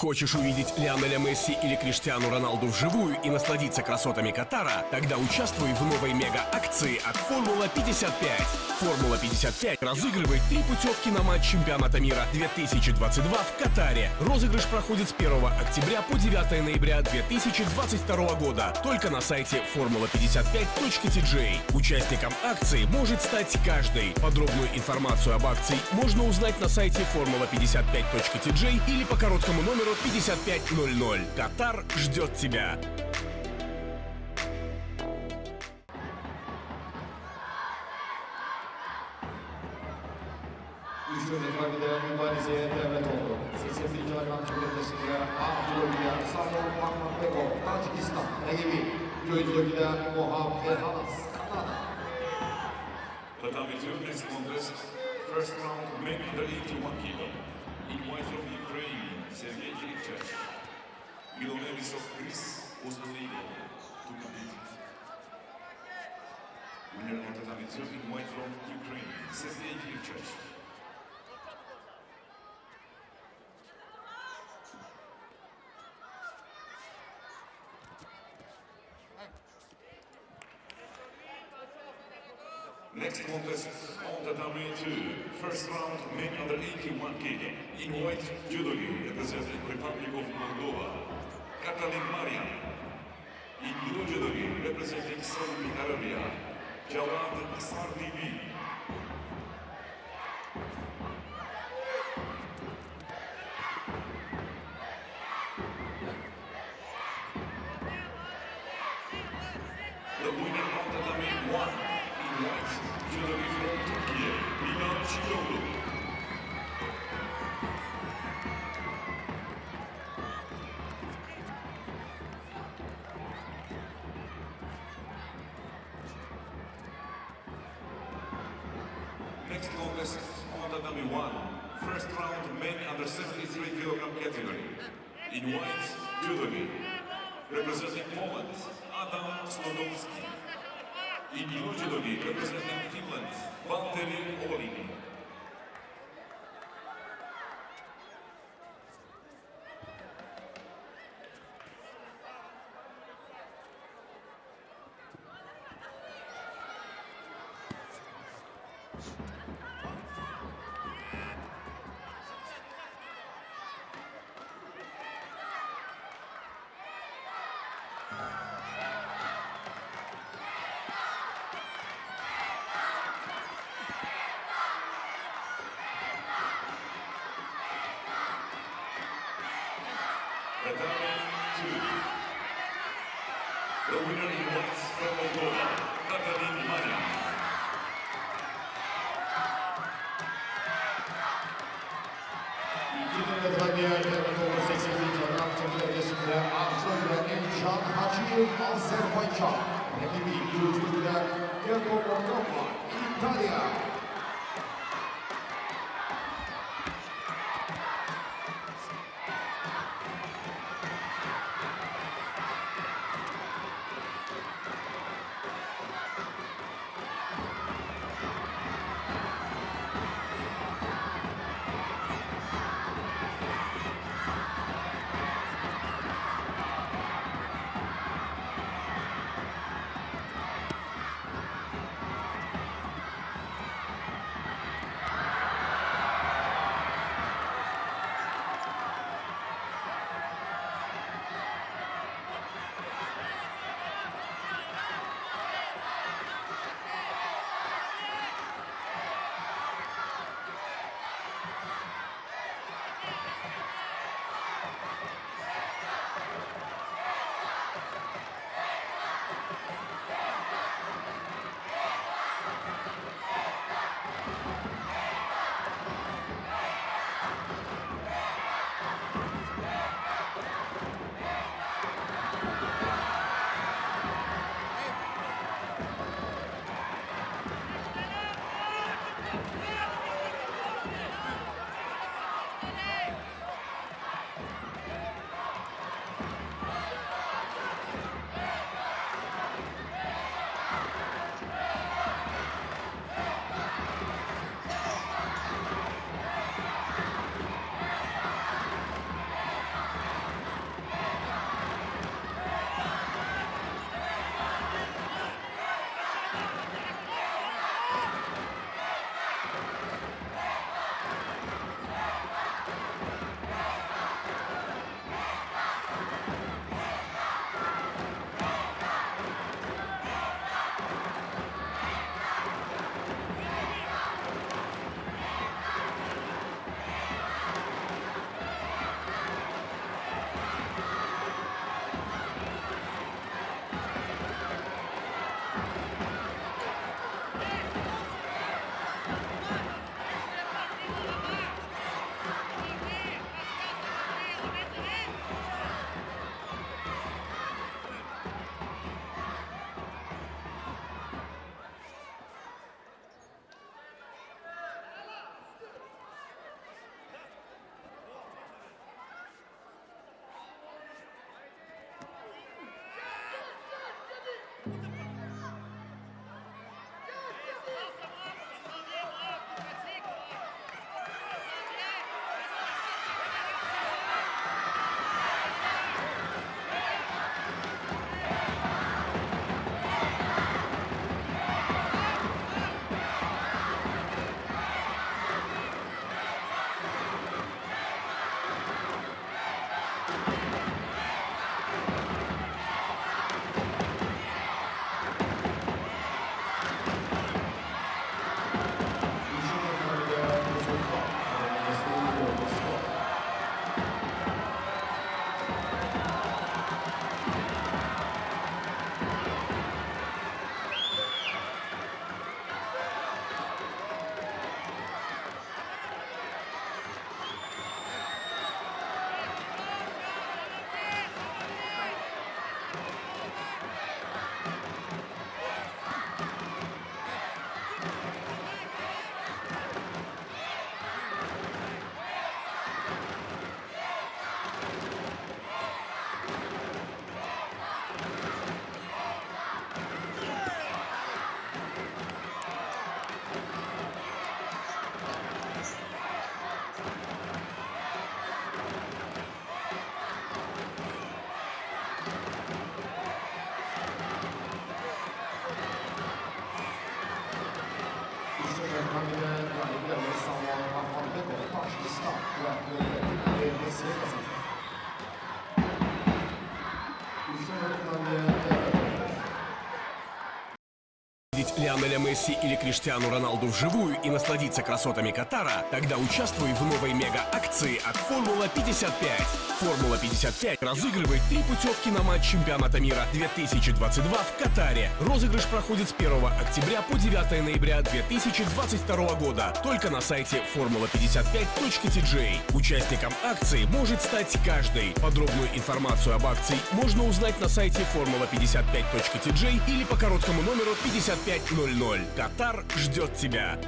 Хочешь увидеть Лионеля Месси или Криштиану Роналду вживую и насладиться красотами Катара? Тогда участвуй в новой мега-акции от Формула 55. Формула 55 разыгрывает 3 путевки на матч чемпионата мира 2022 в Катаре. Розыгрыш проходит с 1 октября по 9 ноября 2022 года только на сайте formula55.tj. Участником акции может стать каждый. Подробную информацию об акции можно узнать на сайте formula55.tj или по короткому номеру 5500. Катар ждет тебя. Üçüncü bölgede mübarizeye devlet oldu. 81 kilogram çökertmesinde Abdülhamid'e Samuel Mahmudbekov, Tacikistan. Rakibi göğüs bölgede Mohamed Erhanas, Kanada. Tatami 2 next contest, first round men under 81 kilo. In white from Ukraine, Sergei Kirikchev. Milonelis of Greece was unable to compete. Winner of Tatami 2 in white from Ukraine, Sergei Kirikchev. Next contest on Tatami 2, first round men under 81 kg. In white, judogi representing Republic of Moldova, Katalin Marian. In blue judogi representing Saudi Arabia, Jawad Sardivi. The winner of Tatami 1 in white, judogi from Turkey, Milan Çiçoğlu. Next contest on Tatami 1, first round men under 73 kg category. In white, judogi, representing Poland, Adam Slodowski. In blue judogi, representing Finland, Valtteri Oling. Tatami 2. The winner in white from Moldova, Katalin Marian. İkinci bölgede devlet oldu. 81 kilogram çökertmesinde Abdülhamid'e Emşan Hacıyev, Azerbaycan. Rakibi göğüs bölgede Diego Moldova, İtalya. Лионеля Месси или Криштиану Роналду вживую и насладиться красотами Катара? Тогда участвуй в новой мега-акции от Формула 55. Формула 55 разыгрывает 3 путевки на матч чемпионата мира 2022 в Катаре. Розыгрыш проходит с 1 октября по 9 ноября 2022 года только на сайте formula55.tj. Участником акции может стать каждый. Подробную информацию об акции можно узнать на сайте formula55.tj или по короткому номеру 5500. Катар ждет тебя.